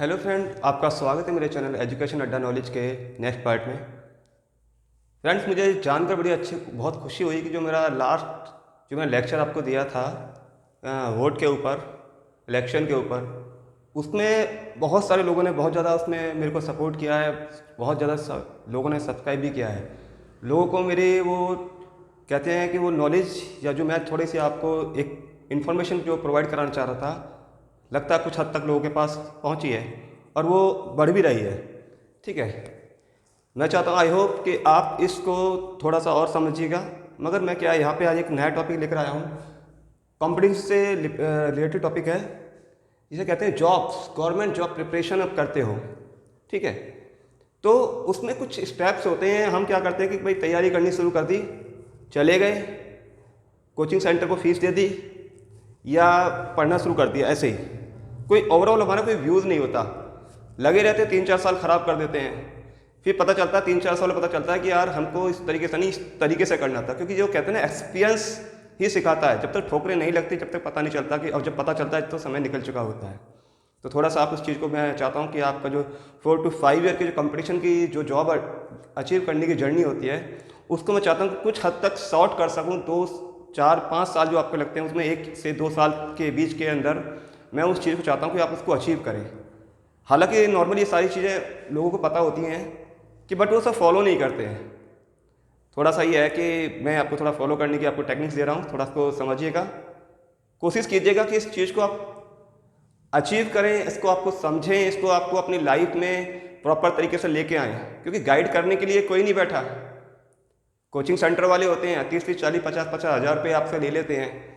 Hello friend, आपका स्वागत है मेरे चैनल एजुकेशन अड्डा नॉलेज के नेक्स्ट पार्ट में। फ्रेंड्स, मुझे जानकर बहुत खुशी हुई कि जो मेरा लास्ट जो मैंने लेक्चर आपको दिया था वोट के ऊपर, इलेक्शन के ऊपर, उसमें बहुत सारे लोगों ने बहुत ज़्यादा उसमें मेरे को सपोर्ट किया है। बहुत ज़्यादा लोगों ने सब्सक्राइब भी किया है। लोगों को मेरे वो कहते हैं कि वो नॉलेज या जो मैं थोड़ी सी आपको एक इन्फॉर्मेशन जो प्रोवाइड कराना चाह रहा था, लगता है कुछ हद तक लोगों के पास पहुंची है और वो बढ़ भी रही है। ठीक है, मैं चाहता हूँ, आई होप कि आप इसको थोड़ा सा और समझिएगा। मगर मैं क्या यहाँ पे आज एक नया टॉपिक लेकर आया हूँ, कॉम्पिटिशन से रिलेटेड टॉपिक है, जिसे कहते हैं जॉब्स, गवर्नमेंट जॉब प्रिपरेशन आप करते हो। ठीक है, तो उसमें कुछ स्टेप्स होते हैं। हम क्या करते हैं कि भाई तैयारी करनी शुरू कर दी, चले गए कोचिंग सेंटर को फीस दे दी या पढ़ना शुरू कर दिया, ऐसे ही कोई ओवरऑल हमारा कोई व्यूज़ नहीं होता। लगे रहते 3-4 साल ख़राब कर देते हैं। फिर पता चलता है 3-4 साल में पता चलता है कि यार हमको इस तरीके से नहीं, इस तरीके से करना था। क्योंकि जो कहते हैं ना, एक्सपीरियंस ही सिखाता है। जब तक ठोकरें नहीं लगती जब तक पता नहीं चलता कि, और जब पता चलता है तो समय निकल चुका होता है। तो थोड़ा सा आप उस चीज़ को, मैं चाहता हूँ कि आपका जो 4 to 5 ईयर की जो कंपटीशन की जो जॉब अचीव करने की जर्नी होती है, उसको मैं चाहता हूँ कि कुछ हद तक शॉर्ट कर सकूँ। 2-4-5 साल जो आपको लगते हैं, उसमें 1 से 2 साल के बीच के अंदर मैं उस चीज़ को चाहता हूँ कि आप उसको अचीव करें। हालांकि नॉर्मली ये सारी चीज़ें लोगों को पता होती हैं कि बट वो सब फॉलो नहीं करते हैं। थोड़ा सा ये है कि मैं आपको थोड़ा फॉलो करने की आपको टेक्निक्स दे रहा हूँ, थोड़ा इसको समझिएगा, कोशिश कीजिएगा कि इस चीज़ को आप अचीव करें, इसको आपको समझें, इसको आपको अपनी लाइफ में प्रॉपर तरीके से लेके आएँ। क्योंकि गाइड करने के लिए कोई नहीं बैठा। कोचिंग सेंटर वाले होते हैं, 30-30, 40-50 हज़ार रुपये आपसे ले लेते हैं,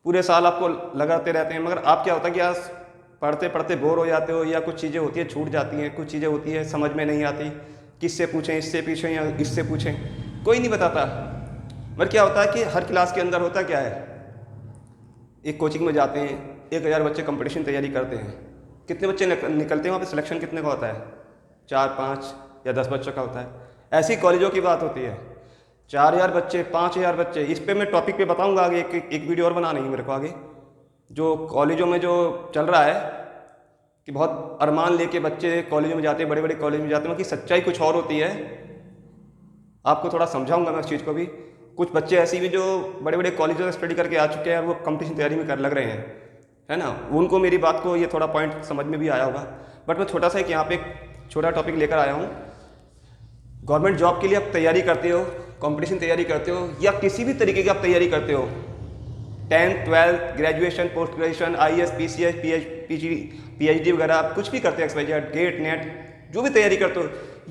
पूरे साल आपको लगाते रहते हैं। मगर आप क्या होता है कि आज पढ़ते पढ़ते बोर हो जाते हो, या कुछ चीज़ें होती है छूट जाती हैं, कुछ चीज़ें होती है समझ में नहीं आती, किससे पूछें, इससे पूछें या इससे पूछें, कोई नहीं बताता। मगर क्या होता है कि हर क्लास के अंदर होता क्या है, एक कोचिंग में जाते हैं, 1000 बच्चे कंपटीशन तैयारी करते हैं, कितने बच्चे निकलते हैं वहाँ पे? सिलेक्शन कितने का होता है? 4-5 या 10 बच्चों का होता है। ऐसी कॉलेजों की बात होती है, 4000 बच्चे, 5000 बच्चे। इस पे मैं टॉपिक पे बताऊंगा आगे, एक वीडियो और बनानी है मेरे को आगे। जो कॉलेजों में जो चल रहा है कि बहुत अरमान लेके बच्चे कॉलेजों में जाते हैं, बड़े बड़े कॉलेज में जाते हैं, कि सच्चाई कुछ और होती है। आपको थोड़ा समझाऊंगा मैं उस चीज़ को भी। कुछ बच्चे ऐसे भी जो बड़े बड़े कॉलेजों में स्टडी करके आ चुके हैं, वो कंपटीशन तैयारी में लग रहे हैं, है ना। उनको मेरी बात को ये थोड़ा पॉइंट समझ में भी आया होगा। बट मैं छोटा सा एक यहाँ पे एक छोटा टॉपिक लेकर आया हूँ। गवर्नमेंट जॉब के लिए आप तैयारी करते हो, कंपटीशन तैयारी करते हो, या किसी भी तरीके की आप तैयारी करते हो, 10th 12th graduation, post graduation, IAS PCS PhD वगैरह, आप कुछ भी करते हो, XYZ, गेट नेट, जो भी तैयारी करते हो,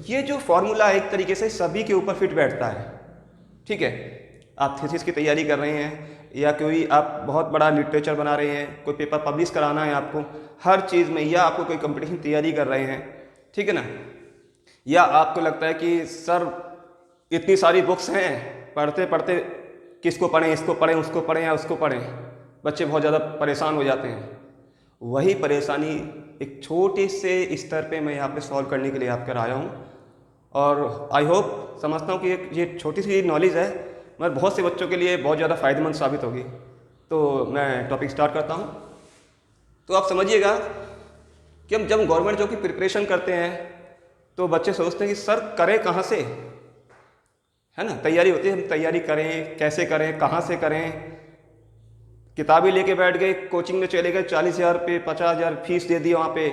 ये जो फॉर्मूला एक तरीके से सभी के ऊपर फिट बैठता है। ठीक है, आप थीसिस की तैयारी कर रहे हैं, या कोई आप बहुत बड़ा लिटरेचर बना रहे हैं, कोई पेपर पब्लिश कराना है आपको, हर चीज़ में, या आपको कोई कंपटीशन तैयारी कर रहे हैं, ठीक है ना, या आपको लगता है कि सर इतनी सारी बुक्स हैं, पढ़ते पढ़ते किसको पढ़ें, इसको पढ़ें, उसको पढ़ें या उसको पढ़ें, बच्चे बहुत ज़्यादा परेशान हो जाते हैं। वही परेशानी एक छोटे से स्तर पे मैं यहाँ पे सॉल्व करने के लिए आपके आया हूँ। और आई होप, समझता हूँ कि ये छोटी सी नॉलेज है मगर बहुत से बच्चों के लिए बहुत ज़्यादा फ़ायदेमंद साबित होगी। तो मैं टॉपिक स्टार्ट करता हूँ। तो आप समझिएगा कि हम जब गवर्नमेंट जॉब की प्रिपरेशन करते हैं तो बच्चे सोचते हैं कि सर करें कहाँ से, है ना। तैयारी होती है, हम तैयारी करें, कैसे करें, कहाँ से करें। किताबें लेके बैठ गए, कोचिंग में चले गए, 40,000 रुपये 50,000 फीस दे दी वहाँ पे।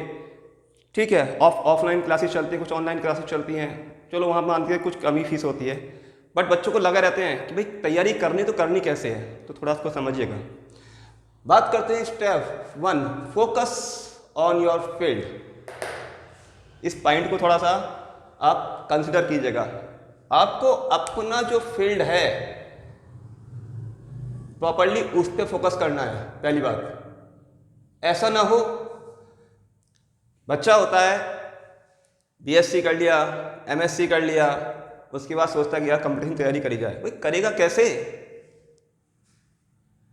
ठीक है, ऑफलाइन क्लासेस चलती हैं, कुछ ऑनलाइन क्लासेस चलती हैं, चलो वहाँ मानते हैं कुछ कम ही फीस होती है। बट बच्चों को लगा रहते हैं कि भाई तैयारी करनी तो करनी कैसे है। तो थोड़ा उसको समझिएगा। बात करते हैं step 1, focus on your field. इस पॉइंट को थोड़ा सा आप कंसिडर कीजिएगा। आपको अपना जो फील्ड है प्रॉपर्ली उस पर फोकस करना है। पहली बात, ऐसा ना हो बच्चा होता है BSc कर लिया, MSc कर लिया, उसके बाद सोचता है कि यार कंपटीशन तैयारी करी जाए। भाई करेगा कैसे?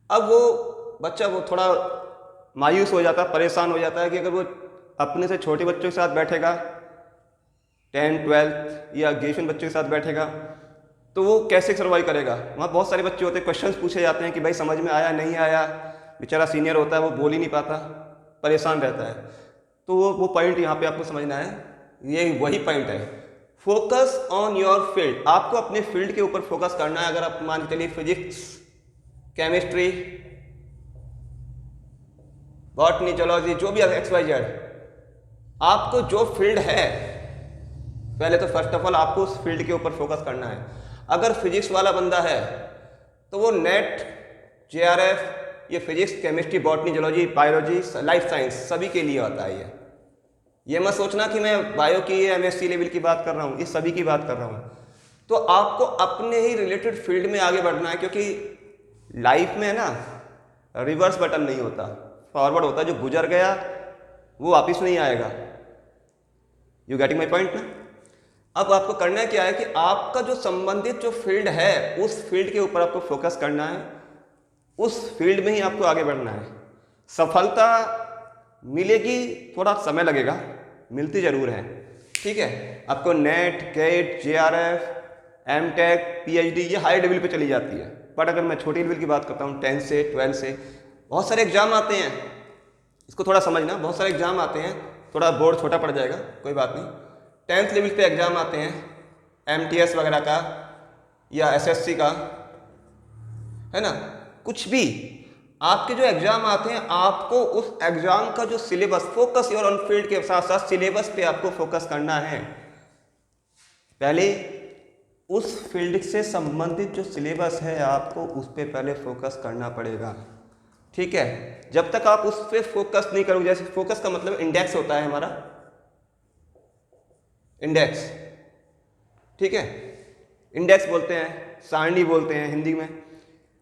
अब वो बच्चा वो थोड़ा मायूस हो जाता है, परेशान हो जाता है कि अगर वो अपने से छोटे बच्चों के साथ बैठेगा, 10th 12th या ग्रेजुएशन बच्चों के साथ बैठेगा, तो वो कैसे सर्वाइव करेगा। वहाँ बहुत सारे बच्चे होते हैं, क्वेश्चंस पूछे जाते हैं कि भाई समझ में आया नहीं आया, बेचारा सीनियर होता है वो बोल ही नहीं पाता, परेशान रहता है। तो वो पॉइंट यहाँ पे आपको समझना है, ये वही पॉइंट है। फोकस ऑन योर फील्ड, आपको अपने फील्ड के ऊपर फोकस करना है। अगर आप मान के चलिए फिजिक्स, केमिस्ट्री, बॉटनी, जूलॉजी, जो भी XYZ, आपको जो फील्ड है, पहले तो फर्स्ट ऑफ ऑल आपको उस फील्ड के ऊपर फोकस करना है। अगर फिजिक्स वाला बंदा है तो वो नेट, JRF, ये physics, chemistry, botany, zoology, biology, life science सभी के लिए होता है। ये मत सोचना कि मैं बायो की MSc लेवल की बात कर रहा हूँ, ये सभी की बात कर रहा हूँ। तो आपको अपने ही रिलेटेड फील्ड में आगे बढ़ना है, क्योंकि लाइफ में ना रिवर्स बटन नहीं होता, फॉरवर्ड होता है। जो गुजर गया वो वापिस नहीं आएगा। यू गेटिंग माई पॉइंट ना? अब आपको करना क्या है कि आपका जो संबंधित जो फील्ड है उस फील्ड के ऊपर आपको फोकस करना है, उस फील्ड में ही आपको आगे बढ़ना है। सफलता मिलेगी, थोड़ा समय लगेगा, मिलती जरूर है, ठीक है। आपको NET, GATE, JRF, MTech, PhD ये हाई लेवल पे चली जाती है। बट अगर मैं छोटी लेवल की बात करता हूँ, 10 से 12 से बहुत सारे एग्जाम आते हैं, इसको थोड़ा समझना, बहुत सारे एग्जाम आते हैं, थोड़ा बोर्ड छोटा पड़ जाएगा, कोई बात नहीं। 10th लेवल पे एग्जाम आते हैं, MTS वगैरह का या SSC का, है ना, कुछ भी आपके जो एग्जाम आते हैं, आपको उस एग्जाम का जो syllabus, focus your on field के साथ साथ सिलेबस पे आपको फोकस करना है। पहले उस फील्ड से संबंधित जो सिलेबस है आपको उस पे पहले फोकस करना पड़ेगा, ठीक है। जब तक आप उस पे फोकस नहीं करोगे, जैसे फोकस का मतलब इंडेक्स होता है हमारा, इंडेक्स, ठीक है, इंडेक्स बोलते हैं, सारणी बोलते हैं हिंदी में।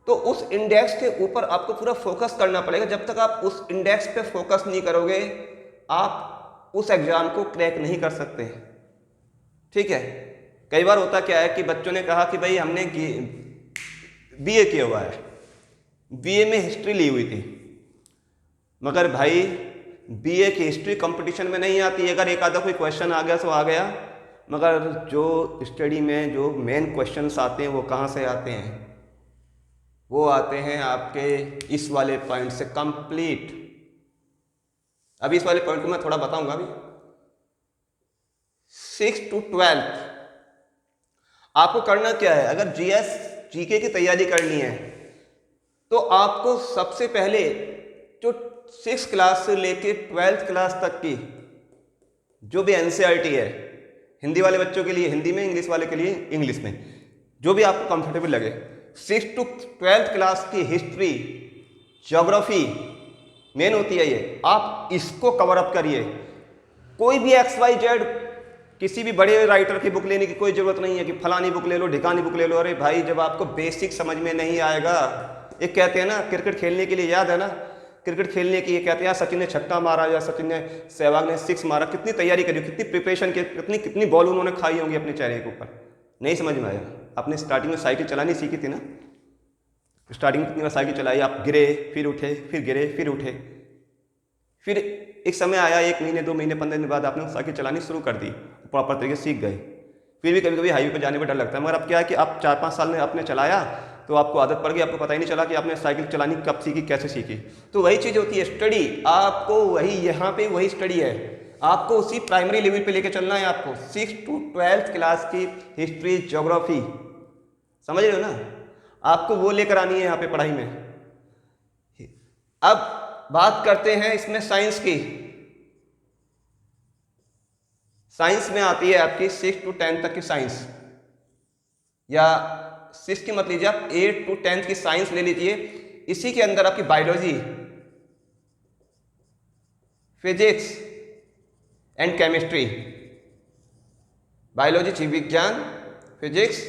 तो उस इंडेक्स के ऊपर आपको पूरा फोकस करना पड़ेगा। जब तक आप उस इंडेक्स पे फोकस नहीं करोगे, आप उस एग्जाम को क्रैक नहीं कर सकते, ठीक है। कई बार होता क्या है कि बच्चों ने कहा कि भाई हमने BA किया हुआ है, BA में हिस्ट्री ली हुई थी, मगर भाई BA की हिस्ट्री कंपटीशन में नहीं आती। अगर एक आधा कोई क्वेश्चन आ गया तो आ गया, मगर जो स्टडी में जो मेन क्वेश्चंस आते हैं वो कहाँ से आते हैं? वो आते हैं आपके इस वाले पॉइंट से, कंप्लीट। अभी इस वाले पॉइंट को मैं थोड़ा बताऊंगा। अभी 6 to 12 आपको करना क्या है? अगर GS GK की तैयारी करनी है तो आपको सबसे पहले जो 6th क्लास से लेके 12th क्लास तक की जो भी NCERT है, हिंदी वाले बच्चों के लिए हिंदी में, इंग्लिश वाले के लिए इंग्लिश में, जो भी आपको कंफर्टेबल लगे, 6th to 12th क्लास की हिस्ट्री, ज्योग्राफी मेन होती है ये, आप इसको कवर अप करिए। कोई भी XYZ किसी भी बड़े राइटर की बुक लेने की कोई जरूरत नहीं है कि फलानी बुक ले लो, ढिकानी बुक ले लो। अरे भाई, जब आपको बेसिक समझ में नहीं आएगा, एक कहते हैं ना क्रिकेट खेलने के लिए, याद है ना, क्रिकेट खेलने की ये कहते हैं सचिन ने छक्का मारा या सचिन ने, सहवाग ने 6 मारा, कितनी तैयारी करी, कितनी प्रिपरेशन की, कितनी बॉल उन्होंने खाई होंगी अपने चेहरे के ऊपर, नहीं समझ में आया। आपने स्टार्टिंग में साइकिल चलानी सीखी थी ना, स्टार्टिंग में कितनी बार साइकिल चलाई, आप गिरे फिर उठे, फिर गिरे फिर उठे, फिर एक समय आया 1 महीने 2 महीने 15 दिन बाद आपने साइकिल चलानी शुरू कर दी, प्रॉपर तरीके से सीख गए। फिर भी कभी कभी हाईवे पर जाने में डर लगता है, मगर अब क्या है कि आप 4-5 साल में आपने चलाया तो आपको आदत पड़ गई, आपको पता ही नहीं चला कि आपने साइकिल चलानी कब सीखी, कैसे सीखी। तो वही चीज़ होती है स्टडी, आपको वही यहाँ पे वही स्टडी है, आपको उसी प्राइमरी लेवल पे लेके चलना है। आपको 6 to 12th क्लास की हिस्ट्री, ज्योग्राफी, समझ रहे हो ना, आपको वो लेकर आनी है यहाँ पे पढ़ाई में। अब बात करते हैं इसमें साइंस की। साइंस में आती है आपकी 6 to 10 तक की साइंस, या 6 की मत लीजिए आप, 8 to 10 की साइंस ले लीजिए। इसी के अंदर आपकी biology, physics and chemistry, biology जीव विज्ञान, फिजिक्स,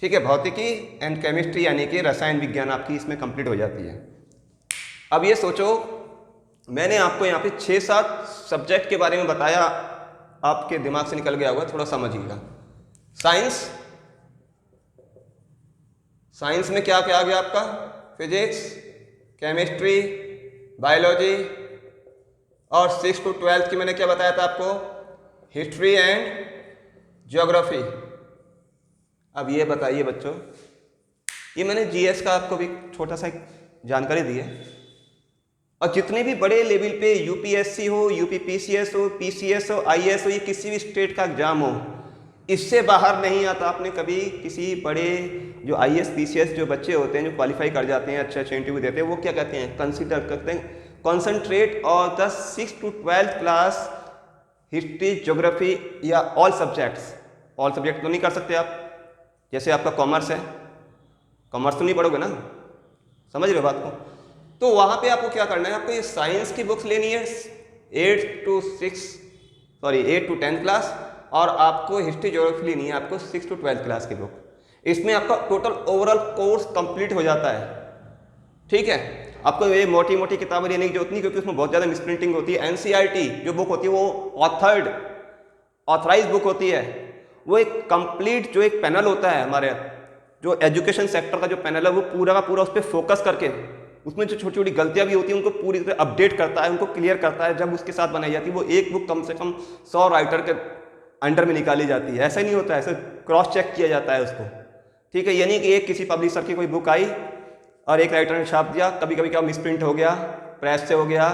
ठीक है, भौतिकी एंड केमिस्ट्री यानी कि रसायन विज्ञान आपकी इसमें कंप्लीट हो जाती है। अब ये सोचो, मैंने आपको यहाँ पे 6-7 सब्जेक्ट के बारे में बताया, आपके दिमाग से निकल गया होगा, थोड़ा समझिएगा। साइंस, साइंस में क्या क्या आ गया आपका? फिजिक्स, केमिस्ट्री, बायोलॉजी, और 6 to 12 की मैंने क्या बताया था आपको? History and geography. अब ये बताइए बच्चों, ये मैंने GS का आपको भी छोटा सा एक जानकारी दी है, और जितने भी बड़े लेवल पे यूपीएससी हो, यूपीपीसीएस हो, पीसीएस हो, आईएएस हो, ये किसी भी स्टेट का एग्जाम हो, इससे बाहर नहीं आता। आपने कभी किसी बड़े जो आईएएस पीसीएस जो बच्चे होते हैं जो क्वालिफाई कर जाते हैं, अच्छे अच्छे इंटरव्यू देते हैं, वो क्या कहते हैं, कंसिडर करते हैं concentrate on the 6th to 12th class history, geography या ऑल सब्जेक्ट्स। ऑल सब्जेक्ट तो नहीं कर सकते आप, जैसे आपका कॉमर्स है, कॉमर्स तो नहीं पढ़ोगे ना, समझ रहे हो बात को। तो वहाँ पे आपको क्या करना है, आपको ये साइंस की बुक्स लेनी है 8 to 10th क्लास, और आपको हिस्ट्री ज्योग्राफी लेनी है आपको 6th to 12th क्लास की बुक। इसमें आपका टोटल ओवरऑल कोर्स कंप्लीट हो जाता है। ठीक है, आपको ये मोटी मोटी किताबें लेने की जरूरत नहीं, क्योंकि उसमें बहुत ज़्यादा मिसप्रिंटिंग होती है। एनसीईआरटी जो बुक होती है वो ऑथराइज बुक होती है। वो एक कंप्लीट जो एक पैनल होता है हमारे जो एजुकेशन सेक्टर का जो पैनल है, वो पूरा का पूरा उस पर फोकस करके उसमें जो छोटी छोटी गलतियां भी होती हैं उनको पूरी तरह अपडेट करता है, उनको क्लियर करता है। जब उसके साथ बनाई जाती है वो एक बुक कम से कम 100 राइटर के अंडर में निकाली जाती है। ऐसा नहीं होता है, ऐसे क्रॉस चेक किया जाता है उसको। ठीक है, यानी कि एक किसी पब्लिशर की कोई बुक आई और एक राइटर ने छाप दिया, कभी कभी क्या मिसप्रिंट हो गया, प्रेस से हो गया,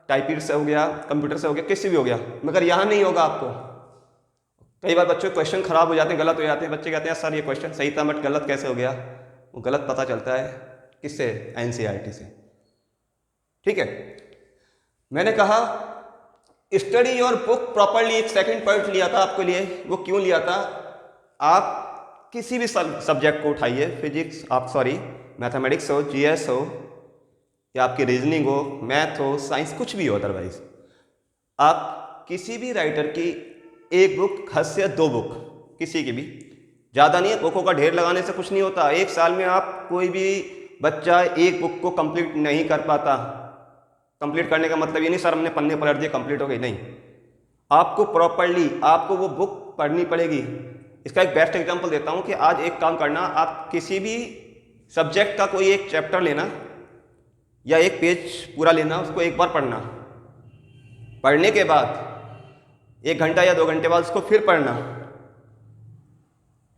टाइपिस्ट से हो गया, कंप्यूटर से हो गया, किससे भी हो गया, मगर यहाँ नहीं होगा आपको। कई बार बच्चों के क्वेश्चन खराब हो जाते हैं, गलत हो जाते हैं, बच्चे कहते हैं सर ये क्वेश्चन सही था बट गलत कैसे हो गया। वो गलत पता चलता है किससे, एनसीईआरटी से। ठीक है, मैंने कहा स्टडी योर बुक प्रॉपरली, एक सेकंड पॉइंट लिया था आपके लिए। वो क्यों लिया था, आप किसी भी सब्जेक्ट को उठाइए, फिजिक्स मैथमेटिक्स हो, जीएस हो, या आपकी रीजनिंग हो, मैथ हो, साइंस, कुछ भी हो, अदरवाइज आप किसी भी राइटर की एक बुक, हद से 2 बुक, किसी की भी, ज़्यादा नहीं है। बुकों का ढेर लगाने से कुछ नहीं होता। एक साल में आप कोई भी बच्चा एक बुक को कंप्लीट नहीं कर पाता। कंप्लीट करने का मतलब ये नहीं सर हमने पन्ने पलट दिए कंप्लीट हो गई, नहीं। आपको प्रॉपरली आपको वो बुक पढ़नी पड़ेगी। इसका एक बेस्ट एग्जांपल देता हूँ कि आज एक काम करना, आप किसी भी सब्जेक्ट का कोई एक चैप्टर लेना या एक पेज पूरा लेना, उसको एक बार पढ़ना, पढ़ने के बाद 1 घंटा या 2 घंटे बाद उसको फिर पढ़ना,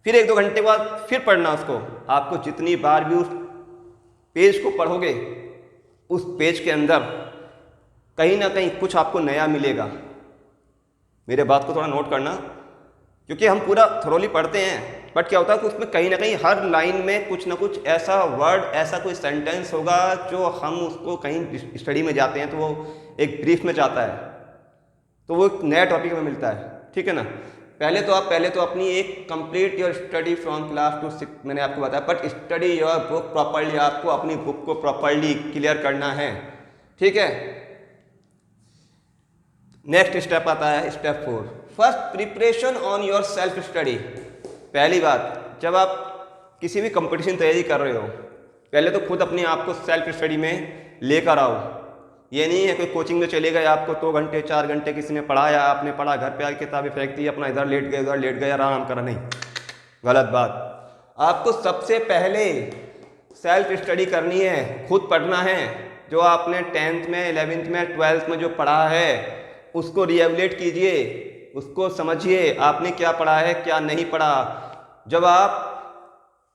फिर 1-2 घंटे बाद फिर पढ़ना उसको। आपको जितनी बार भी उस पेज को पढ़ोगे, उस पेज के अंदर कहीं ना कहीं कुछ आपको नया मिलेगा। मेरे बात को थोड़ा नोट करना, क्योंकि हम पूरा थोरोली पढ़ते हैं, बट क्या होता है कि उसमें कहीं ना कहीं हर लाइन में कुछ ना कुछ ऐसा वर्ड, ऐसा कोई सेंटेंस होगा जो हम उसको कहीं स्टडी में जाते हैं तो वो एक ब्रीफ में जाता है, तो वो एक नया टॉपिक में मिलता है। ठीक है ना। पहले तो अपनी एक complete your study from class to 6, मैंने आपको बताया, but study your book properly. आपको अपनी बुक को प्रॉपरली क्लियर करना है। ठीक है, नेक्स्ट स्टेप आता है step 4, first preparation on your self study. पहली बात, जब आप किसी भी कंपटीशन तैयारी कर रहे हो, पहले तो खुद अपने आप को सेल्फ स्टडी में लेकर आओ। ये नहीं है कोई कोचिंग में चले गए, आपको 2 घंटे 4 घंटे किसी ने पढ़ाया, आपने पढ़ा, घर पे आके किताबें फेंक दी, अपना इधर लेट गए उधर लेट गए, आराम करा, नहीं, गलत बात। आपको सबसे पहले सेल्फ स्टडी करनी है, खुद पढ़ना है। जो आपने 10th में, 11th में, 12th में जो पढ़ा है उसको रिएवलेट कीजिए, उसको समझिए आपने क्या पढ़ा है क्या नहीं पढ़ा। जब आप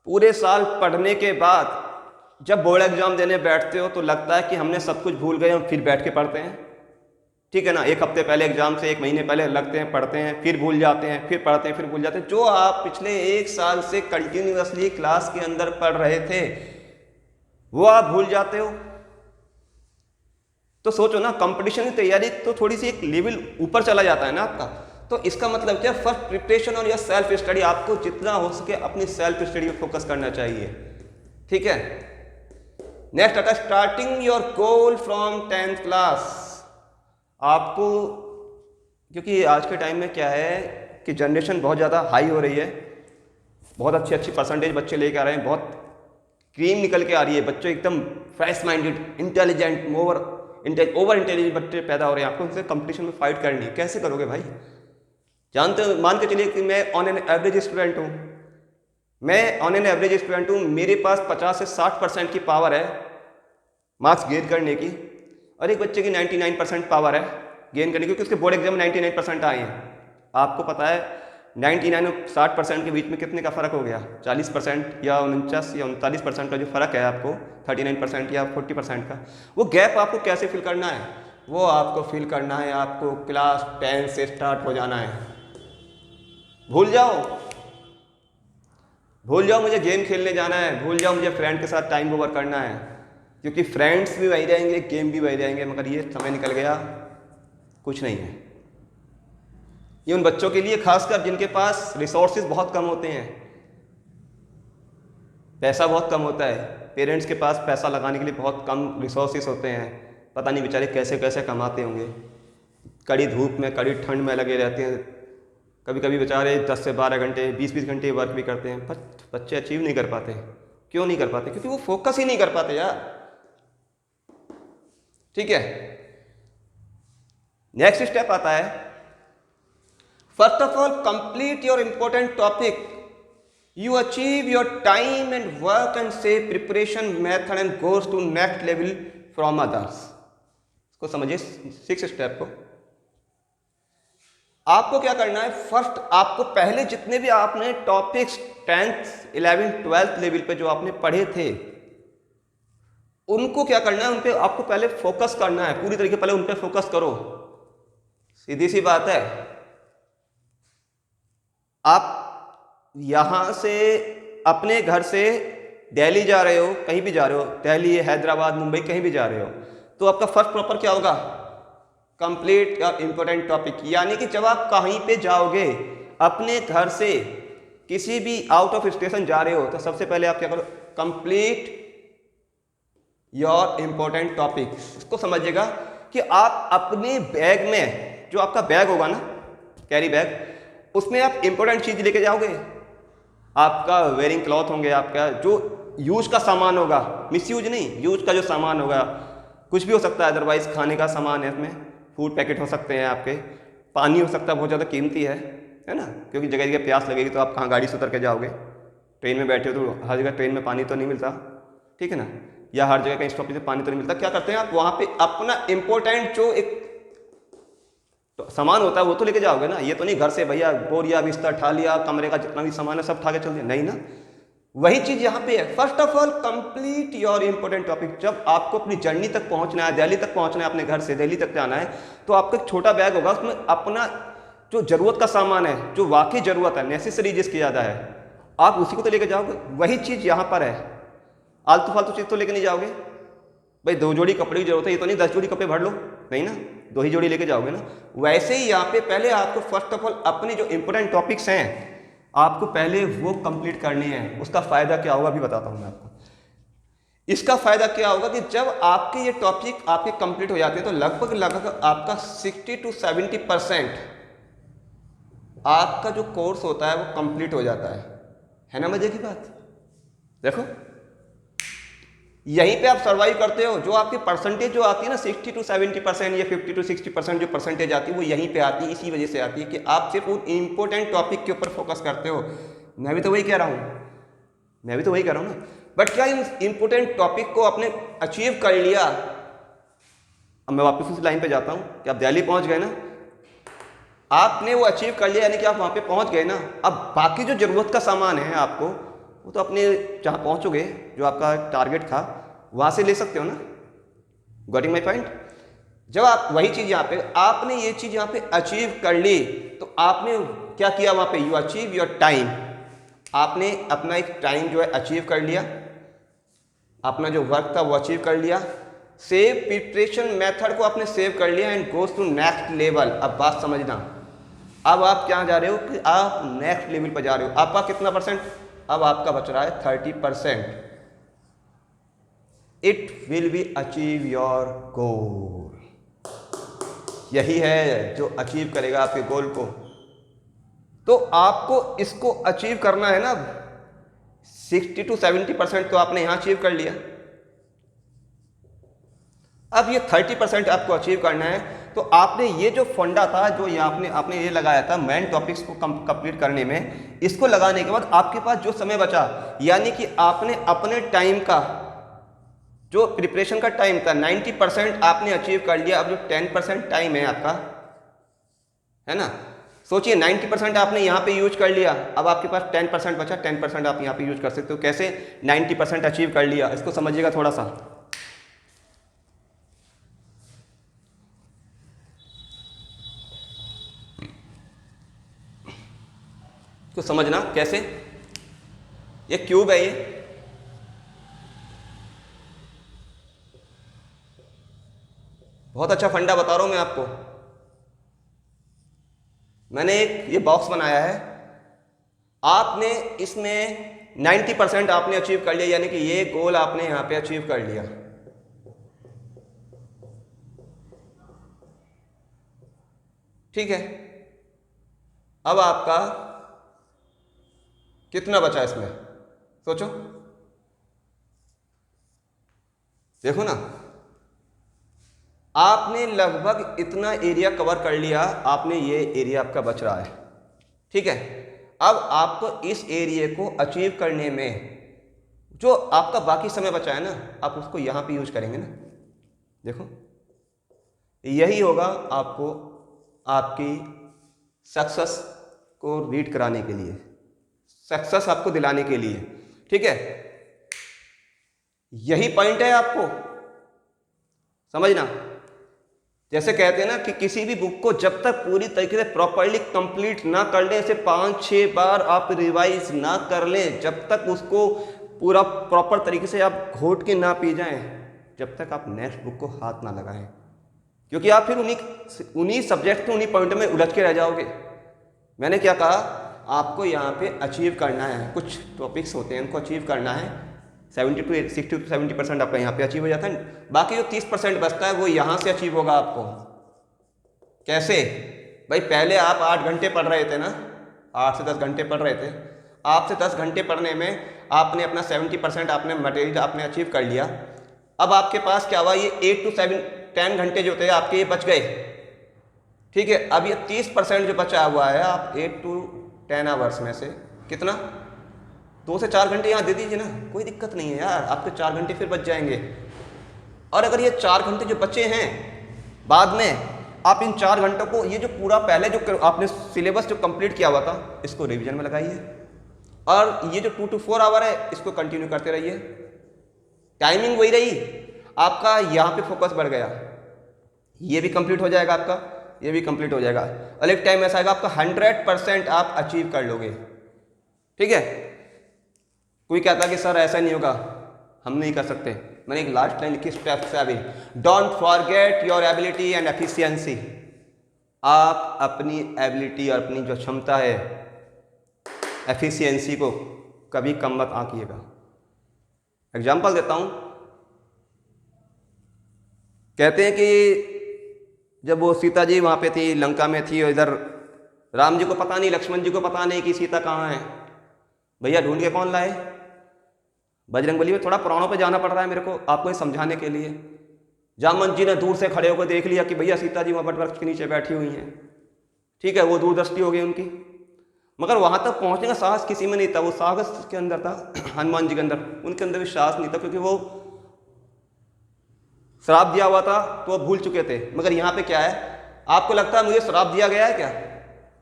पूरे साल पढ़ने के बाद जब बोर्ड एग्जाम देने बैठते हो तो लगता है कि हमने सब कुछ भूल गए, हम फिर बैठ के पढ़ते हैं। ठीक है ना, 1 हफ्ते पहले एग्जाम से 1 महीने पहले लगते हैं, पढ़ते हैं, फिर भूल जाते हैं, फिर पढ़ते हैं, फिर भूल जाते हैं। जो आप पिछले 1 साल से कंटिन्यूअसली क्लास के अंदर पढ़ रहे थे वो आप भूल जाते हो। तो सोचो ना, कंपटीशन की तैयारी तो थोड़ी सी एक लेवल ऊपर चला जाता है ना आपका। तो इसका मतलब क्या, फर्स्ट प्रिपरेशन और या सेल्फ स्टडी। आपको जितना हो सके अपनी सेल्फ स्टडी पर फोकस करना चाहिए। ठीक है, नेक्स्ट आता है starting your goal from 10th class. आपको, क्योंकि आज के टाइम में क्या है कि जनरेशन बहुत ज़्यादा हाई हो रही है, बहुत अच्छी अच्छी परसेंटेज बच्चे लेके आ रहे हैं, बहुत क्रीम निकल के आ रही है, बच्चे एकदम fresh minded, intelligent, over intelligent बच्चे पैदा हो रहे हैं। आपको उनसे कंपटीशन में फाइट करनी है, कैसे करोगे भाई। जानते हो, मान के चलिए कि मैं ऑन एन एवरेज स्टूडेंट हूँ, मेरे पास 50 से 60% की पावर है मार्क्स गेन करने की, और एक बच्चे की 99% पावर है गेन करने की, क्योंकि उसके बोर्ड एग्जाम में 99% आए हैं। आपको पता है 99 और 60% के बीच में कितने का फ़र्क हो गया? 40% या 49 या 39% का जो फ़र्क है आपको, 39% या 40% का, वो गैप आपको कैसे फिल करना है? वो आपको फिल करना है, आपको क्लास 10 से स्टार्ट हो जाना है। भूल जाओ मुझे गेम खेलने जाना है, भूल जाओ मुझे फ्रेंड के साथ टाइम ओवर करना है, क्योंकि फ्रेंड्स भी वही रहेंगे, गेम भी वही रहेंगे, मगर ये समय निकल गया, कुछ नहीं है। ये उन बच्चों के लिए खासकर जिनके पास रिसोर्सेज बहुत कम होते हैं, पैसा बहुत कम होता है, पेरेंट्स के पास पैसा लगाने के लिए बहुत कम रिसोर्सेज होते हैं, पता नहीं बेचारे कैसे कैसे कमाते होंगे, कड़ी धूप में कड़ी ठंड में लगे रहते हैं, कभी कभी बेचारे 10 से 12 घंटे 20-20 घंटे वर्क भी करते हैं, पर बच्चे अचीव नहीं कर पाते। क्यों नहीं कर पाते? क्योंकि वो फोकस ही नहीं कर पाते यार। ठीक है, नेक्स्ट स्टेप आता है, first of all complete your important topic, you achieve your time and work and say preparation method and goes to next level from others. इसको समझिए 6 स्टेप को। आपको क्या करना है, फर्स्ट आपको पहले जितने भी आपने topics 10th 11th 12th level पे जो आपने पढ़े थे, उनको क्या करना है, उन पे आपको पहले फोकस करना है, पूरी तरीके पहले उन पे फोकस करो। सीधी सी बात है, आप यहां से अपने घर से दिल्ली जा रहे हो, कहीं भी जा रहे हो, दिल्ली हैदराबाद मुंबई कहीं भी जा रहे हो, तो आपका फर्स्ट प्रॉपर क्या होगा, कंप्लीट इंपॉर्टेंट टॉपिक। यानी कि जब आप कहीं पे जाओगे, अपने घर से किसी भी आउट ऑफ स्टेशन जा रहे हो, तो सबसे पहले आप क्या करो, कंप्लीट योर इंपॉर्टेंट टॉपिक। इसको समझिएगा कि आप अपने बैग में, जो आपका बैग होगा ना, कैरी बैग, उसमें आप इंपॉर्टेंट चीज लेके जाओगे, आपका वेयरिंग क्लॉथ होंगे, आपका जो यूज का सामान होगा, मिस यूज नहीं, यूज का जो सामान होगा, कुछ भी हो सकता है, अदरवाइज खाने का सामान है, इसमें फूड पैकेट हो सकते हैं आपके, पानी हो सकता है, बहुत ज़्यादा कीमती है ना, क्योंकि जगह जगह प्यास लगेगी तो आप कहाँ गाड़ी से उतर के जाओगे, ट्रेन में बैठे हो तो हर जगह ट्रेन में पानी तो नहीं मिलता, ठीक है ना, या हर जगह कहीं स्टॉपेज पे पानी तो नहीं मिलता। क्या करते हैं आप, वहाँ पे अपना इंपॉर्टेंट जो एक तो सामान होता है वो तो लेके जाओगे ना, ये तो नहीं घर से भैया बोरिया बिस्तर ठा लिया, कमरे का जितना भी सामान है सब ठा के चल दिया, नहीं ना। वही चीज यहाँ पे है, first of all complete your important topic. जब आपको अपनी जर्नी तक पहुंचना है, दिल्ली तक पहुंचना है, अपने घर से दिल्ली तक जाना है, तो आपका एक छोटा बैग होगा, उसमें अपना जो जरूरत का सामान है, जो वाकई जरूरत है, नेसेसरी जिसकी ज्यादा है, आप उसी को तो लेके जाओगे। वही चीज यहाँ पर है, आलतू फालतू चीज तो लेके नहीं जाओगे। भाई 2 जोड़ी कपड़े की जरूरत है, ये तो नहीं 10 जोड़ी कपड़े भर लो, नहीं ना, 2 ही जोड़ी लेके जाओगे ना। वैसे ही यहाँ पे पहले आपको फर्स्ट ऑफ ऑल अपने जो इंपॉर्टेंट टॉपिक्स हैं, आपको पहले वो कंप्लीट करने हैं। उसका फायदा क्या होगा अभी बताता हूँ मैं आपको। इसका फायदा क्या होगा कि जब आपके ये टॉपिक आपके कंप्लीट हो जाते हैं, तो लगभग आपका 60 to 70% आपका जो कोर्स होता है वो कंप्लीट हो जाता है ना। मजे की बात देखो, यहीं पे आप सर्वाइव करते हो। जो आपकी परसेंटेज जो आती है ना 60 to 70% या 50 to 60% जो परसेंटेज आती है वो यहीं पे आती है। इसी वजह से आती है कि आप सिर्फ उन इंपॉर्टेंट टॉपिक के ऊपर फोकस करते हो। मैं भी तो वही कह रहा हूँ ना। बट क्या इन इंपॉर्टेंट टॉपिक को आपने अचीव कर लिया? अब मैं वापस उस लाइन पे जाता हूँ कि आप दिल्ली पहुंच गए ना, आपने वो अचीव कर लिया, यानी कि आप वहां पे पहुंच गए ना। अब बाकी जो जरूरत का सामान है आपको, वो तो अपने जहाँ पहुँचोगे, जो आपका टारगेट था वहाँ से ले सकते हो ना। Getting my point? जब आप वही चीज़ यहाँ पे, आपने ये चीज़ यहाँ पे अचीव कर ली, तो आपने क्या किया वहाँ पे? You achieve your time. आपने अपना एक टाइम जो है अचीव कर लिया, अपना जो वर्क था वो अचीव कर लिया, सेव प्रिपरेशन मेथड को आपने सेव कर लिया and goes to next level. अब बात समझना, अब आप क्या जा रहे हो कि आप नेक्स्ट लेवल पर जा रहे हो। आपका कितना परसेंट? अब आपका बच रहा है 30%। It will be achieve your goal. यही है जो अचीव करेगा आपके गोल को। तो आपको इसको अचीव करना है ना। 60 to 70% तो आपने यहां अचीव कर लिया। अब ये 30% आपको अचीव करना है, तो आपने ये जो फंडा था, जो ये आपने ये लगाया था मेन टॉपिक्स को कंप्लीट करने में, इसको लगाने के बाद आपके पास जो समय बचा, यानी कि आपने अपने टाइम का जो प्रिपरेशन का टाइम था 90% आपने अचीव कर लिया। अब जो 10% टाइम है आपका, है ना, सोचिए 90% आपने यहाँ पे यूज कर लिया, अब आपके पास 10% बचा, 10% आप यहाँ पे यूज कर सकते हो। कैसे 90% अचीव कर लिया, इसको समझिएगा थोड़ा सा। इसको समझना कैसे, ये क्यूब है, ये बहुत अच्छा फंडा बता रहा हूं मैं आपको। मैंने एक ये बॉक्स बनाया है, आपने इसमें 90% आपने अचीव कर लिया, यानी कि ये गोल आपने यहां पे अचीव कर लिया। ठीक है, अब आपका कितना बचा इसमें, सोचो, देखो ना, आपने लगभग इतना एरिया कवर कर लिया, आपने ये एरिया आपका बच रहा है। ठीक है, अब आपको इस एरिया को अचीव करने में जो आपका बाकी समय बचा है ना, आप उसको यहां पे यूज करेंगे ना। देखो, यही होगा आपको आपकी सक्सेस को रीड कराने के लिए, सक्सेस आपको दिलाने के लिए। ठीक है, यही पॉइंट है आपको समझना। जैसे कहते हैं ना कि किसी भी बुक को जब तक पूरी तरीके से प्रॉपरली कंप्लीट ना कर लें, इसे 5-6 बार आप रिवाइज ना कर लें, जब तक उसको पूरा प्रॉपर तरीके से आप घोट के ना पी जाएं, जब तक आप नेक्स्ट बुक को हाथ ना लगाएं, क्योंकि आप फिर उन्हीं सब्जेक्ट में, उन्हीं पॉइंट में उलझ के रह जाओगे। मैंने क्या कहा, आपको यहाँ पे अचीव करना है, कुछ टॉपिक्स होते हैं उनको अचीव करना है। 60 to 70% आपका यहाँ पे अचीव हो जाता है, बाकी जो 30% बचता है वो यहाँ से अचीव होगा आपको। कैसे भाई, पहले आप 8 घंटे पढ़ रहे थे ना, 8 से 10 घंटे पढ़ रहे थे, आपसे 10 घंटे पढ़ने में आपने अपना 70% आपने मटेरियल आपने अचीव कर लिया। अब आपके पास क्या हुआ, ये 8 to 10 घंटे जो थे आपके ये बच गए। ठीक है, अब ये 30% जो बचा हुआ है, आप 8 to 10 आवर्स में से कितना, 2 से 4 घंटे यहाँ दे दीजिए ना, कोई दिक्कत नहीं है यार, आपके 4 घंटे फिर बच जाएंगे। और अगर ये 4 घंटे जो बचे हैं बाद में, आप इन 4 घंटों को, ये जो पूरा पहले जो आपने सिलेबस जो कंप्लीट किया हुआ था, इसको रिवीजन में लगाइए, और ये जो 2 to 4 आवर है इसको कंटिन्यू करते रहिए। टाइमिंग वही रही, आपका यहाँ पे फोकस बढ़ गया, ये भी कंप्लीट हो जाएगा आपका, ये भी कंप्लीट हो जाएगा, और एक टाइम ऐसा आएगा आपका 100% आप अचीव कर लोगे। ठीक है, कोई कहता कि सर ऐसा नहीं होगा, हम नहीं कर सकते, मैंने एक लास्ट लाइन लिखी स्टेप से अभी, don't forget your ability and efficiency. आप अपनी एबिलिटी और अपनी जो क्षमता है, एफिशिएंसी को कभी कम मत आंकिएगा। एग्जाम्पल देता हूं, कहते हैं कि जब वो सीता जी वहां पे थी, लंका में थी, और इधर राम जी को पता नहीं, लक्ष्मण जी को पता नहीं कि सीता कहाँ है, भैया ढूंढ के कौन लाए, बजरंगबली में। थोड़ा पुराणों पे जाना पड़ रहा है मेरे को आपको ये समझाने के लिए। जामवंत जी ने दूर से खड़े होकर देख लिया कि भैया सीता जी वहाँ वट वृक्ष के नीचे बैठी हुई हैं। ठीक है, वो दूरदृष्टि हो गई उनकी, मगर वहां तक पहुंचने का साहस किसी में नहीं था। वो साहस के अंदर था हनुमान जी के अंदर, उनके अंदर भी साहस नहीं था, क्योंकि वो श्राप दिया हुआ था तो वो भूल चुके थे। मगर यहाँ पे क्या है, आपको लगता है मुझे श्राप दिया गया है क्या,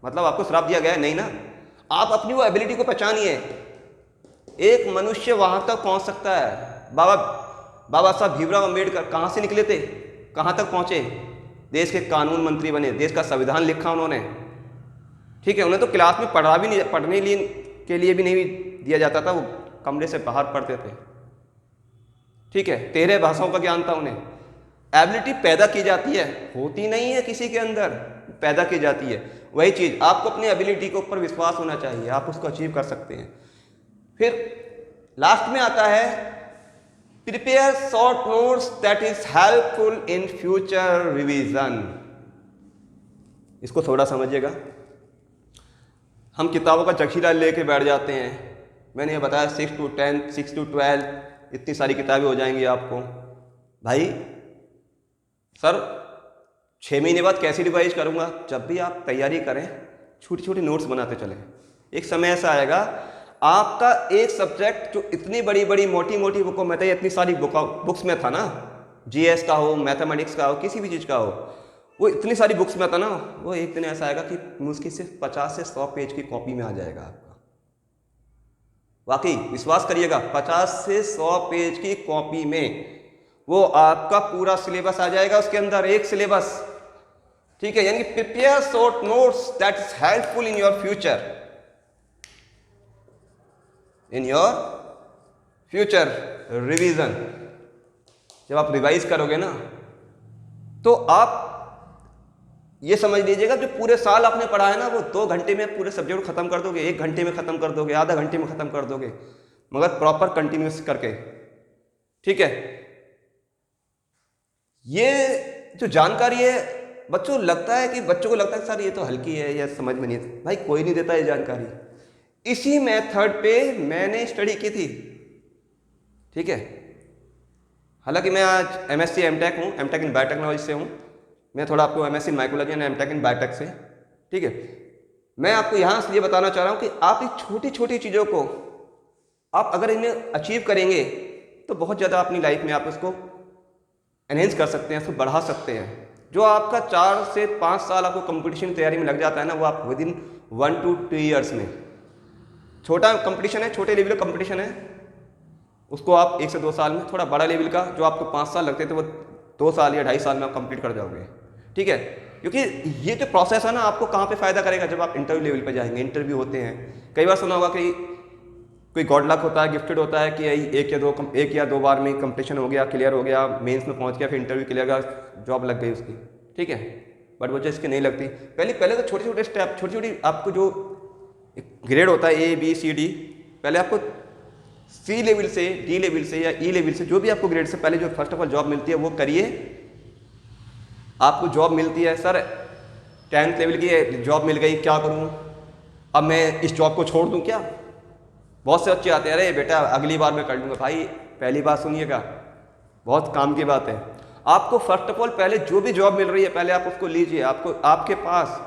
मतलब आपको श्राप दिया गया है, नहीं ना। आप अपनी वो एबिलिटी को पहचानिए। एक मनुष्य वहां तक पहुंच सकता है। बाबा साहब भीमराव अम्बेडकर कहाँ से निकले थे, कहाँ तक पहुंचे, देश के कानून मंत्री बने, देश का संविधान लिखा उन्होंने। ठीक है, उन्हें तो क्लास में पढ़ने के लिए भी नहीं दिया जाता था, वो कमरे से बाहर पढ़ते थे। ठीक है, 13 भाषाओं का ज्ञान था उन्हें। एबिलिटी पैदा की जाती है, होती नहीं है किसी के अंदर, पैदा की जाती है। वही चीज, आपको अपनी एबिलिटी के ऊपर विश्वास होना चाहिए, आप उसको अचीव कर सकते हैं। फिर लास्ट में आता है prepare short notes that is helpful in future revision. इसको थोड़ा समझिएगा। हम किताबों का जखीरा लेके बैठ जाते हैं। मैंने ये बताया 6 to 10, 6 to 12 इतनी सारी किताबें हो जाएंगी आपको। भाई सर 6 महीने बाद कैसे रिवाइज करूंगा? जब भी आप तैयारी करें छोटी छोटी नोट्स बनाते चलें। एक समय ऐसा आएगा आपका एक सब्जेक्ट जो इतनी बड़ी बड़ी मोटी मोटी बुकों में था, इतनी सारी बुक्स में था ना, जीएस का हो, मैथमेटिक्स का हो, किसी भी चीज़ का हो, वो इतनी सारी बुक्स में था ना, वो एक दिन ऐसा आएगा कि मुश्किल से 50 से 100 पेज की कॉपी में आ जाएगा आपका। वाकई विश्वास करिएगा, 50 से 100 पेज की कॉपी में वो आपका पूरा सिलेबस आ जाएगा उसके अंदर, एक सिलेबस। ठीक है, यानी prepare short notes that is helpful in your future, in your future revision. जब आप रिवाइज करोगे ना, तो आप ये समझ लीजिएगा जो पूरे साल आपने पढ़ा है ना, वो 2 घंटे में पूरे सब्जेक्ट खत्म कर दोगे, 1 घंटे में खत्म कर दोगे, आधा घंटे में खत्म कर दोगे, मगर प्रॉपर कंटिन्यूस करके। ठीक है, ये जो जानकारी है बच्चों को लगता है सर ये तो हल्की है या समझ में नहीं है। भाई कोई नहीं देता ये जानकारी। इसी मेथड पे मैंने स्टडी की थी। ठीक है, हालांकि मैं आज एमएससी एमटेक हूँ, एमटेक इन बायोटेक्नोलॉजी से हूँ। मैं थोड़ा आपको MSc in microbiology and MTech in biotech से। ठीक है, मैं आपको यहाँ से ये बताना चाह रहा हूँ कि आप इस छोटी छोटी चीज़ों को आप अगर इन्हें अचीव करेंगे तो बहुत ज़्यादा अपनी लाइफ में आप उसको एनहेंस कर सकते हैं, उसको बढ़ा सकते हैं। जो आपका 4 से 5 साल आपको कंपटीशन की तैयारी में लग जाता है ना, वो आप विद इन 1 to 2 ईयर्स में, छोटा कंपटीशन है, छोटे लेवल का कंपटीशन है, उसको आप 1 से 2 साल में, थोड़ा बड़ा लेवल का जो आपको 5 साल लगते थे वो 2 साल या 2.5 साल में आप कंप्लीट कर जाओगे। ठीक है, क्योंकि ये जो प्रोसेस है ना आपको कहाँ पे फ़ायदा करेगा, जब आप इंटरव्यू लेवल पे जाएंगे। इंटरव्यू होते हैं, कई बार सुना होगा कि कोई गॉड लक होता है, गिफ्टेड होता है कि 1 या 2 बार में कंपटीशन हो गया, क्लियर हो गया, मेंस में पहुंच गया, फिर इंटरव्यू क्लियर गया, जॉब लग गई उसकी। ठीक है, बट वो जो इसकी नहीं लगती। पहले तो छोटे छोटे स्टेप, छोटी छोटी आपको जो ग्रेड होता है A B C D, पहले आपको C लेवल से, D लेवल से या E लेवल से, जो भी आपको ग्रेड से पहले जो फर्स्ट ऑफ ऑल जॉब मिलती है वो करिए। आपको जॉब मिलती है, सर 10th लेवल की जॉब मिल गई, क्या करूँ अब, मैं इस जॉब को छोड़ दूँ क्या? बहुत से बच्चे आते हैं, अरे बेटा अगली बार मैं कर लूँगा। भाई पहली बात सुनिएगा, बहुत काम की बात है। आपको फर्स्ट ऑफ ऑल पहले जो भी जॉब मिल रही है पहले आप उसको लीजिए, आपको आपके पास।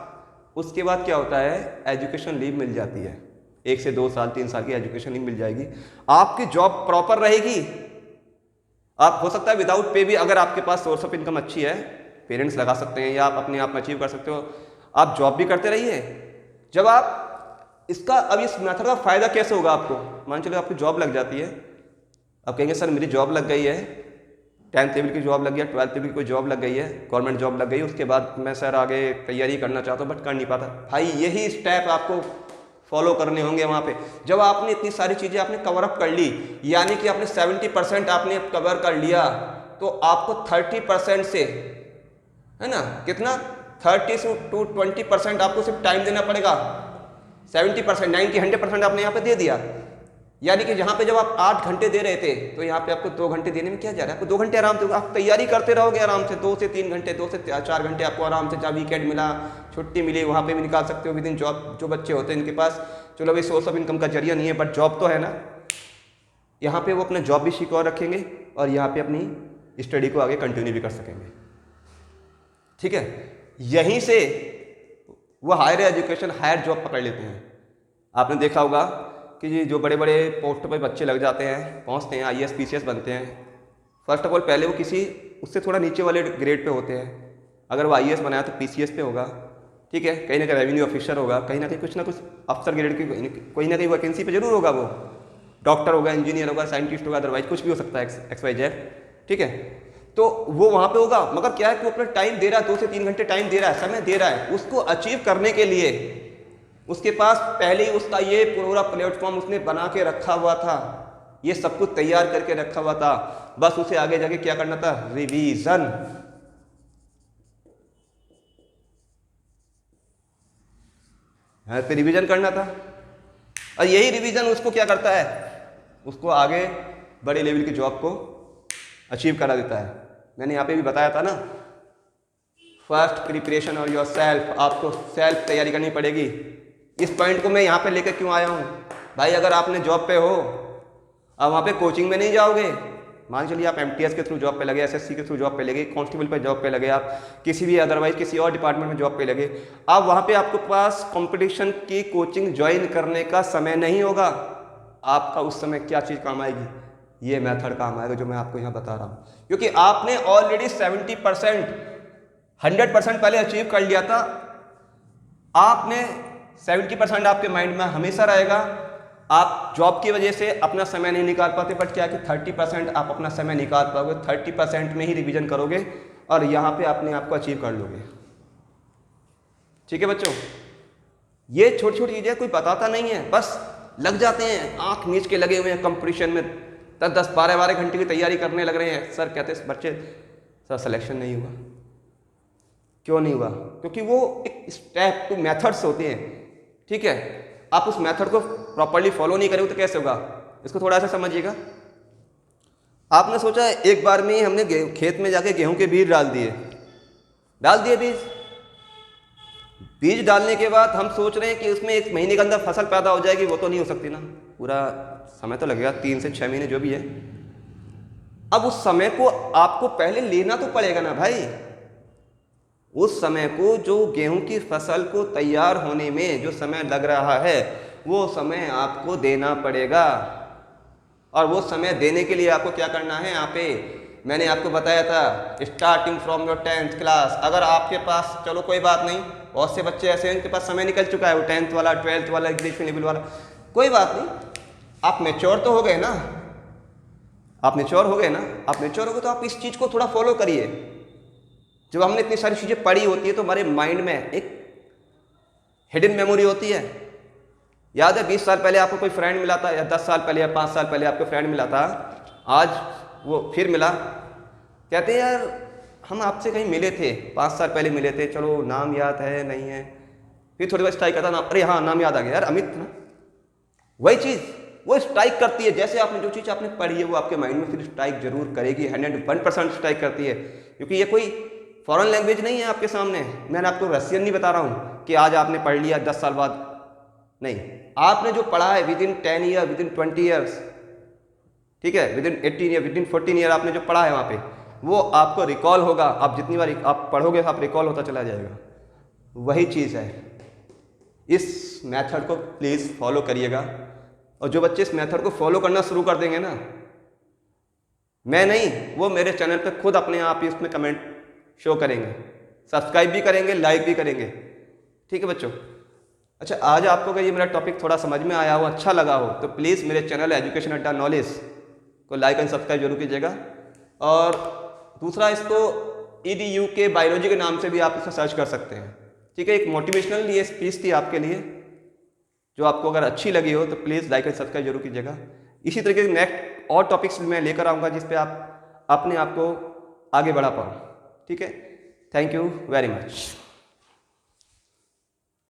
उसके बाद क्या होता है, एजुकेशन लीव मिल जाती है, 1 से 2 साल 3 साल की एजुकेशन लीव मिल जाएगी। आपकी जॉब प्रॉपर रहेगी। आप हो सकता है विदाउट पे भी, अगर आपके पास सोर्स ऑफ इनकम अच्छी है, पेरेंट्स लगा सकते हैं या आप अपने आप में अचीव कर सकते हो, आप जॉब भी करते रहिए। जब आप इसका, अब इस मेथड का फ़ायदा कैसे होगा आपको, मान चलो आपकी जॉब लग जाती है, आप कहेंगे सर मेरी जॉब लग गई है, 10th लेवल की जॉब लग गया, 12th लेवल की कोई जॉब लग गई है, गवर्नमेंट जॉब लग गई, उसके बाद मैं सर आगे तैयारी करना चाहता हूँ बट कर नहीं पाता। भाई यही स्टेप आपको फॉलो करने होंगे वहाँ पे। जब आपने इतनी सारी चीज़ें आपने कवर अप कर ली, यानी कि आपने 70% आपने कवर कर लिया, तो आपको 30% से, है ना, कितना 30 to 20% आपको सिर्फ टाइम देना पड़ेगा। 70%, 90, 100% आपने यहाँ पे दे दिया। यानी कि जहाँ पे जब आप 8 घंटे दे रहे थे, तो यहाँ पे आपको 2 घंटे देने में क्या जा रहा है, आपको 2 घंटे आराम से, आप तैयारी करते रहोगे आराम से, 2 से 3 घंटे, 2 से 4 घंटे आपको आराम से, जहाँ वीकेंड मिला, छुट्टी मिली, वहाँ पे भी निकाल सकते हो विद इन जॉब। जो बच्चे होते हैं इनके पास चलो भाई सोर्स ऑफ इनकम का जरिया नहीं है, बट जॉब तो है ना, यहाँ पे वो अपना जॉब भी सिक्योर रखेंगे और यहाँ पे अपनी स्टडी को आगे कंटिन्यू भी कर सकेंगे। ठीक है, यहीं से वो हायर एजुकेशन, हायर जॉब पकड़ लेते हैं। आपने देखा होगा कि जी जो बड़े बड़े पोस्ट पे बच्चे लग जाते हैं, पहुंचते हैं, IAS PCS बनते हैं, फर्स्ट ऑफ ऑल पहले वो किसी उससे थोड़ा नीचे वाले ग्रेड पे होते हैं। अगर वो IAS बनाया तो PCS पे होगा। ठीक है, कहीं ना कहीं रेवेन्यू ऑफिसर होगा, कहीं ना कहीं कुछ ना कुछ अफसर ग्रेड की कोई ना कहीं वैकेंसी पे जरूर होगा। वो डॉक्टर होगा, इंजीनियर होगा, साइंटिस्ट होगा, अदरवाइज कुछ भी हो सकता है, XYZ। ठीक है, तो वो वहाँ पे होगा, मगर क्या है कि वो अपना टाइम दे रहा है, 2 से 3 घंटे टाइम दे रहा है, समय दे रहा है। उसको अचीव करने के लिए उसके पास पहले ही उसका ये पूरा प्लेटफॉर्म उसने बना के रखा हुआ था, ये सब कुछ तैयार करके रखा हुआ था। बस उसे आगे जाके क्या करना था, रिवीजन। पे रिवीजन करना था, और यही रिवीजन उसको क्या करता है, उसको आगे बड़े लेवल की जॉब को अचीव करा देता है। मैंने यहाँ पे भी बताया था ना, फर्स्ट प्रिपरेशन और योर सेल्फ, आपको सेल्फ तैयारी करनी पड़ेगी। इस पॉइंट को मैं यहाँ पे लेकर क्यों आया हूँ भाई, अगर आपने जॉब पे हो, अब वहाँ पे कोचिंग में नहीं जाओगे, मान चलिए आप MTS के थ्रू जॉब पे लगे, SSC के थ्रू जॉब पे लगे, कांस्टेबल पे जॉब पे लगे, आप किसी भी अदरवाइज किसी और डिपार्टमेंट में जॉब पे लगे, अब वहाँ पे आपके पास कंपटीशन की कोचिंग ज्वाइन करने का समय नहीं होगा। आपका उस समय क्या चीज़ काम आएगी, ये मेथड काम आएगा जो मैं आपको यहाँ बता रहा हूँ, क्योंकि आपने ऑलरेडी 70% 100% पहले अचीव कर लिया था, आपने 70% आपके माइंड में हमेशा रहेगा। आप जॉब की वजह से अपना समय नहीं निकाल पाते, बट क्या कि 30% आप अपना समय निकाल पाओगे, 30% में ही रिवीजन करोगे और यहाँ पे अपने आप को अचीव कर लोगे। ठीक है बच्चों, ये छोटी छोटी चीज़ें कोई बताता नहीं है, बस लग जाते हैं, आंख मीच के लगे हुए हैं कंपटीशन में, 10-10, 12-12 घंटे की तैयारी करने लग रहे हैं। सर कहते हैं बच्चे सर सिलेक्शन नहीं हुआ। क्यों नहीं हुआ? क्योंकि वो एक स्टेप टू मेथड्स होते हैं। ठीक है, आप उस मेथड को प्रॉपर्ली फॉलो नहीं करोगे तो कैसे होगा? इसको थोड़ा सा समझिएगा। आपने सोचा एक बार में ही हमने खेत में जाके गेहूं के बीज डाल दिए बीज डालने के बाद हम सोच रहे हैं कि उसमें 1 महीने के अंदर फसल पैदा हो जाएगी। वो तो नहीं हो सकती ना, पूरा समय तो लगेगा, 3 से 6 महीने जो भी है। अब उस समय को आपको पहले लेना तो पड़ेगा ना भाई। उस समय को, जो गेहूं की फसल को तैयार होने में जो समय लग रहा है, वो समय आपको देना पड़ेगा। और वो समय देने के लिए आपको क्या करना है? यहाँ पे मैंने आपको बताया था, starting from your 10th class. अगर आपके पास, चलो कोई बात नहीं, बहुत से बच्चे ऐसे हैं उनके पास समय निकल चुका है, वो 10th वाला, 12th वाला, एग्जीक्यूटिव लेवल वाला, कोई बात नहीं, आप मैच्योर तो हो गए ना। आप मैच्योर हो गए तो आप इस चीज़ को थोड़ा फॉलो करिए। जब हमने इतनी सारी चीज़ें पढ़ी होती है तो हमारे माइंड में एक हिडन मेमोरी होती है। याद है 20 साल पहले आपको कोई फ्रेंड मिला था, या 10 साल पहले या 5 साल पहले आपको फ्रेंड मिला था, आज वो फिर मिला, कहते हैं यार हम आपसे कहीं मिले थे, 5 साल पहले मिले थे, चलो नाम याद है नहीं है, फिर थोड़ी बार स्ट्राइक करता, नाम, अरे हाँ नाम याद आ गया यार, अमित ना। वही चीज़ वो स्ट्राइक करती है। जैसे आपने जो चीज़ आपने पढ़ी है वो आपके माइंड में फिर स्ट्राइक जरूर करेगी, 101% स्ट्राइक करती है। क्योंकि ये कोई फॉरेन लैंग्वेज नहीं है आपके सामने। मैंने आपको रशियन नहीं बता रहा हूँ कि आज आपने पढ़ लिया 10 साल बाद, नहीं, आपने जो पढ़ा है with in 10 year, with in 20 years, ठीक है, with in 18 year, with in 14 year, आपने जो पढ़ा है वहाँ पे, वो आपको रिकॉल होगा। आप जितनी बार आप पढ़ोगे आप रिकॉल होता चला जाएगा। वही चीज़ है। इस मेथड को प्लीज़ फॉलो करिएगा। और जो बच्चे इस मेथड को फॉलो करना शुरू कर देंगे ना, मैं नहीं, वो मेरे चैनल पे खुद अपने आप ही इसमें कमेंट शो करेंगे, सब्सक्राइब भी करेंगे, लाइक भी करेंगे। ठीक है बच्चों। अच्छा, आज आपको अगर ये मेरा टॉपिक थोड़ा समझ में आया हो, अच्छा लगा हो, तो प्लीज़ मेरे चैनल एजुकेशन अड्डा नॉलेज को लाइक एंड सब्सक्राइब जरूर कीजिएगा। और दूसरा, इसको EDU के बायोलॉजी के नाम से भी आप इसे सर्च कर सकते हैं। ठीक है, एक मोटिवेशनल ये स्पीच थी आपके लिए, जो आपको अगर अच्छी लगी हो तो प्लीज़ लाइक एंड सब्सक्राइब जरूर कीजिएगा। इसी तरीके से नेक्स्ट और टॉपिक्स मैं लेकर आऊँगा जिस पे आप अपने आप को आगे बढ़ा पाओ। ठीक है, थैंक यू वेरी मच।